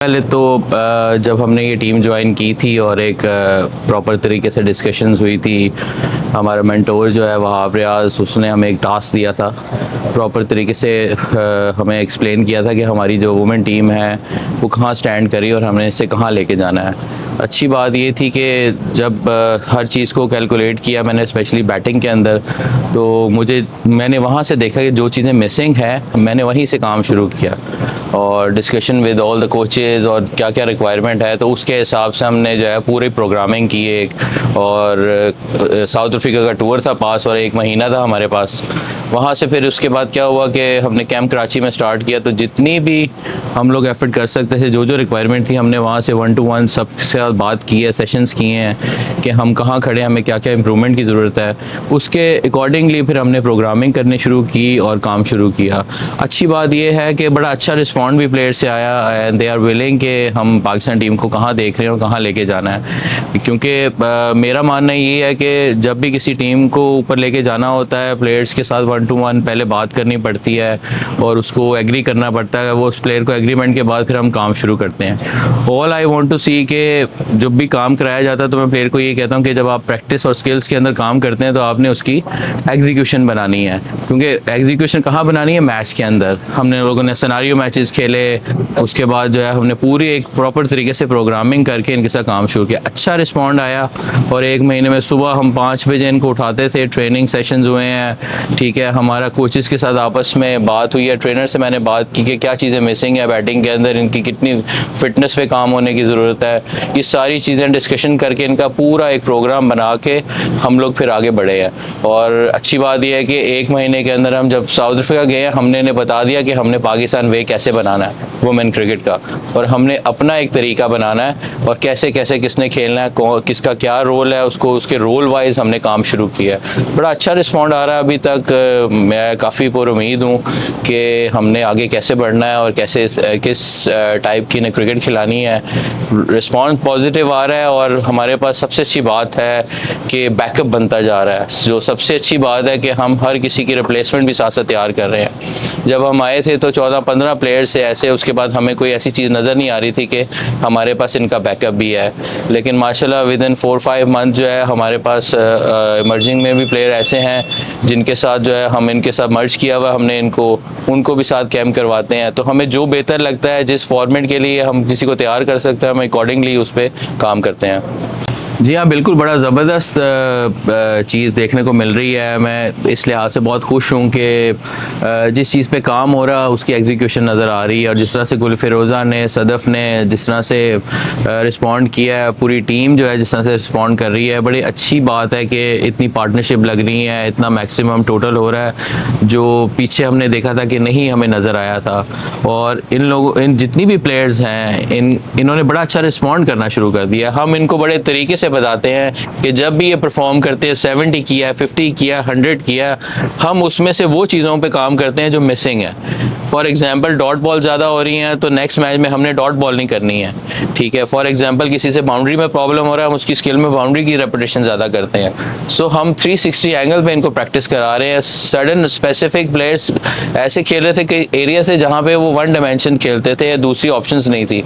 पहले तो जब हमने ये टीम ज्वाइन की थी और एक प्रॉपर तरीके से डिस्कशंस हुई थी, हमारा मेंटोर जो है वहाब रियाज, उसने हमें एक टास्क दिया था। प्रॉपर तरीके से हमें एक्सप्लेन किया था कि हमारी जो वुमेन टीम है वो कहाँ स्टैंड करी और हमने इससे कहाँ लेके जाना है। अच्छी बात ये थी कि जब हर चीज़ को कैलकुलेट किया मैंने, स्पेशली बैटिंग के अंदर, तो मैंने वहाँ से देखा कि जो चीज़ें मिसिंग है मैंने वहीं से काम शुरू किया और discussion with all the coaches और क्या क्या रिक्वायरमेंट है, तो उसके हिसाब से हमने जो है पूरी प्रोग्रामिंग की एक। और साउथ अफ्रीका का टूर था पास और 1 महीना था हमारे पास। वहाँ से फिर उसके बाद क्या हुआ कि हमने कैंप कराची में स्टार्ट किया, तो जितनी भी हम लोग एफर्ट कर सकते थे, जो जो रिक्वायरमेंट थी, हमने वहाँ से 1 to 1 सबके साथ बात की है, सेशंस किए हैं कि हम कहाँ खड़े हैं, हमें क्या क्या इम्प्रूवमेंट की ज़रूरत है। उसके अकॉर्डिंगली फिर हमने प्रोग्रामिंग करनी शुरू की और काम शुरू किया। अच्छी बात यह है कि बड़ा अच्छा रिस्पॉन्ड भी प्लेयर से आया एंड दे आर विलिंग कि हम पाकिस्तान टीम को कहाँ देख रहे हैं और कहाँ लेके जाना है। क्योंकि मेरा मानना ये है कि जब भी किसी टीम को ऊपर लेके जाना होता है, प्लेयर्स के साथ 1 to 1 पहले बात करनी पड़ती है और उसको एग्री करना पड़ता है। वो उस प्लेयर को एग्रीमेंट के बाद फिर हम काम शुरू करते हैं। ऑल आई वांट टू सी कि जब भी काम कराया जाता है तो मैं प्लेयर को ये कहता हूँ कि जब आप प्रैक्टिस और स्किल्स के अंदर काम करते हैं तो आपने उसकी एग्जीक्यूशन बनानी है। क्योंकि एग्जीक्यूशन कहाँ बनानी है? मैच के अंदर। हमने लोगों ने सिनेरियो मैचेस खेले, उसके बाद जो है हमने पूरी एक प्रॉपर तरीके से प्रोग्रामिंग करके इनके साथ काम शुरू किया। अच्छा रिस्पॉन्ड आया और 1 महीने में सुबह हम 5 बजे इनको उठाते थे। ट्रेनिंग सेशंस हुए हैं, ठीक है, हमारा कोचेस के साथ आपस में बात हुई है, ट्रेनर से मैंने बात की कि क्या चीज़ें मिसिंग है बैटिंग के अंदर, इनकी कितनी फिटनेस पे काम होने की ज़रूरत है। ये सारी चीज़ें डिस्कशन करके इनका पूरा एक प्रोग्राम बना के हम लोग फिर आगे बढ़े हैं। और अच्छी बात यह है कि 1 महीने के अंदर हम जब साउथ अफ्रीका गए, हमने इन्हें बता दिया कि हमने पाकिस्तान वे कैसे बनाना है वुमेन क्रिकेट का, और हमने अपना एक तरीका बनाना है और कैसे कैसे किसने खेलना है, किसका क्या रोल है, उसको उसके रोल वाइज हमने काम शुरू किया है। बड़ा अच्छा रिस्पॉन्ड आ रहा है अभी तक। मैं काफ़ी पुरुमीद हूँ कि हमने आगे कैसे बढ़ना है और कैसे किस टाइप की ने क्रिकेट खिलानी है। रिस्पॉन्स पॉजिटिव आ रहा है और हमारे पास सबसे अच्छी बात है कि बैकअप बनता जा रहा है। जो सबसे अच्छी बात है कि हम हर किसी की रिप्लेसमेंट भी साथ साथ तैयार कर रहे हैं। जब हम आए थे तो 14-15 प्लेयर्स से ऐसे, उसके बाद हमें कोई ऐसी चीज़ नज़र नहीं आ रही थी कि हमारे पास इनका बैकअप भी है। लेकिन माशाल्लाह विद इन 4-5 मंथ जो है हमारे पास इमर्जिंग में भी प्लेयर ऐसे हैं जिनके साथ जो है हम इनके साथ मर्ज किया हुआ, हमने उनको भी साथ कैम्प करवाते हैं। तो हमें जो बेहतर लगता है, जिस फॉर्मेट के लिए हम किसी को तैयार कर सकते हैं, हम अकॉर्डिंगली उस पर काम करते हैं। जी हाँ, बिल्कुल, बड़ा ज़बरदस्त चीज़ देखने को मिल रही है। मैं इस लिहाज से बहुत खुश हूँ कि जिस चीज़ पे काम हो रहा है उसकी एग्जीक्यूशन नज़र आ रही है। और जिस तरह से गुल फिरोज़ा ने, सदफ़ ने जिस तरह से रिस्पॉन्ड किया है, पूरी टीम जो है जिस तरह से रिस्पॉन्ड कर रही है, बड़ी अच्छी बात है कि इतनी पार्टनरशिप लग रही है, इतना मैक्सिमम टोटल हो रहा है जो पीछे हमने देखा था कि नहीं हमें नज़र आया था। और इन जितनी भी प्लेयर्स हैं, इन्होंने बड़ा अच्छा रिस्पॉन्ड करना शुरू कर दिया। हम इनको बड़े तरीके से बताते हैं कि जब भी ये परफॉर्म करते हैं, 70 किया, 50 किया, 100 किया, हम उसमें से वो चीज़ों पे काम करते हैं जो मिसिंग है। फॉर एग्जांपल डॉट बॉल ज़्यादा हो रही हैं तो नेक्स्ट मैच में हमने डॉट बॉल नहीं करनी है, ठीक है। फॉर एग्जांपल किसी से बाउंड्री में प्रॉब्लम हो रहा है, हम उसकी स्किल में बाउंड्री की रेपिटेशन ज़्यादा करते हैं। सो हम 360 एंगल पे इनको प्रैक्टिस करा रहे हैं। सडन स्पेसिफिक प्लेयर्स ऐसे खेल रहे थे कि एरिया से जहाँ पे वो 1 डायमेंशन खेलते थे या दूसरी ऑप्शंस नहीं थी।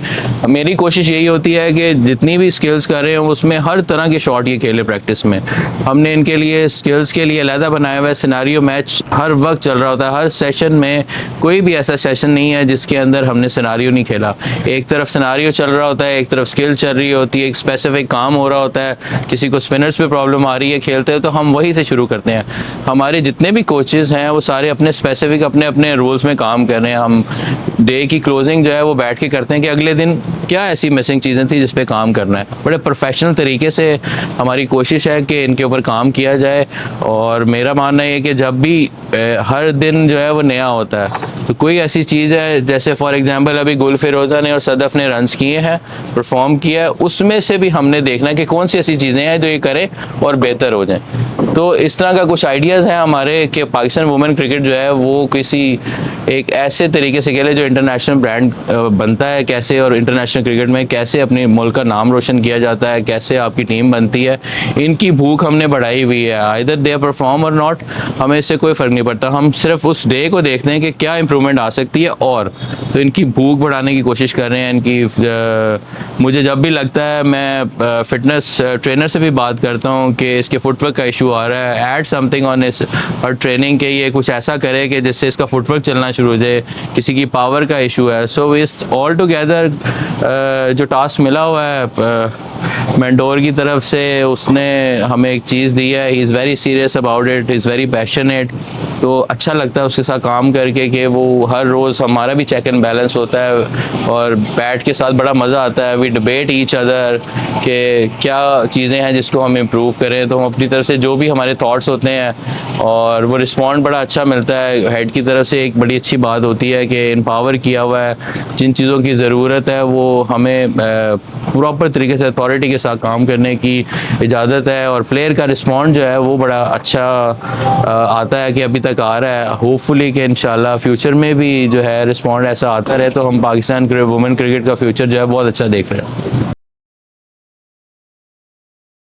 मेरी कोशिश यही होती है कि जितनी भी स्किल्स कर रहे हैं उसमें हर तरह के शॉट ये खेले प्रैक्टिस में। हमने इनके लिए स्किल्स के लिए अलहदा बनाया हुआ है। सिनेरियो मैच हर वक्त चल रहा होता है, हर सेशन में कोई भी ऐसा सेशन नहीं है जिसके अंदर हमने सिनेरियो नहीं खेला। एक तरफ सिनेरियो चल रहा होता है, एक तरफ स्किल चल रही होती है, एक स्पेसिफिक काम हो रहा होता है। किसी को स्पिनर्स पे प्रॉब्लम आ रही है खेलते हैं तो हम वहीं से शुरू करते हैं। हमारे जितने भी कोचेस हैं वो सारे अपने स्पेसिफिक अपने अपने रोल्स में काम कर रहे हैं। हम डे की क्लोजिंग जो है वो बैठ के करते हैं कि अगले दिन क्या ऐसी मिसिंग चीज़ें थी जिस पे काम करना है। बड़े प्रोफेशनल तरीके से हमारी कोशिश है कि इनके ऊपर काम किया जाए। और मेरा मानना है कि जब भी हर दिन जो है वो नया होता है, तो कोई ऐसी चीज़ है जैसे फॉर एग्जांपल अभी गुल फिरोज़ा ने और सदफ़ ने रन्स किए हैं, परफॉर्म किया है, उसमें से भी हमने देखना है कि कौन सी ऐसी चीज़ें हैं जो ये करें और बेहतर हो जाएं। तो इस तरह का कुछ आइडियाज़ हैं हमारे कि पाकिस्तान वुमेन क्रिकेट जो है वो किसी एक ऐसे तरीके से खेले जो इंटरनेशनल ब्रांड बनता है कैसे, और इंटरनेशनल इंटरनेशनल क्रिकेट में कैसे अपने मुल्क का नाम रोशन किया जाता है, कैसे आपकी टीम बनती है, इनकी भूख हमने बढ़ाई हुई है। आइदर दे परफॉर्म और नॉट, हमें इससे कोई फ़र्क नहीं पड़ता, हम सिर्फ उस डे को देखते हैं कि क्या इंप्रूवमेंट आ सकती है। और तो इनकी भूख बढ़ाने की कोशिश कर रहे हैं। इनकी मुझे जब भी लगता है, मैं फिटनेस ट्रेनर से भी बात करता हूँ कि इसके फुटवर्क का इशू आ रहा है, ऐड समथिंग ऑन इस और ट्रेनिंग के ये कुछ ऐसा करे कि जिससे इसका फुटवर्क चलना शुरू हो जाए। किसी की पावर का इशू है। सो इस ऑल टुगेदर जो टास्क मिला हुआ है मेंटोर की तरफ से, उसने हमें एक चीज़ दी है, he is very serious about it, is very passionate. तो अच्छा लगता है उसके साथ काम करके कि वो हर रोज़, हमारा भी चेक एंड बैलेंस होता है और बैट के साथ बड़ा मज़ा आता है। वी डिबेट ईच अदर कि क्या चीज़ें हैं जिसको हम इम्प्रूव करें। तो हम अपनी तरफ से जो भी हमारे थॉट्स होते हैं और वो रिस्पॉन्ड बड़ा अच्छा मिलता है। हेड की तरफ से एक बड़ी अच्छी बात होती है कि एम्पावर किया हुआ है, जिन चीज़ों की ज़रूरत है वो हमें प्रॉपर तरीके से अथॉरिटी के साथ काम करने की इजाज़त है। और प्लेयर का रिस्पॉन्ड जो है वो बड़ा अच्छा आता है कि अभी तक आ रहा है। होपफुली कि इंशाल्लाह फ्यूचर में भी जो है रिस्पॉन्ड ऐसा आता रहे, तो हम पाकिस्तान वुमेन क्रिकेट का फ्यूचर जो है बहुत अच्छा देख रहे हैं।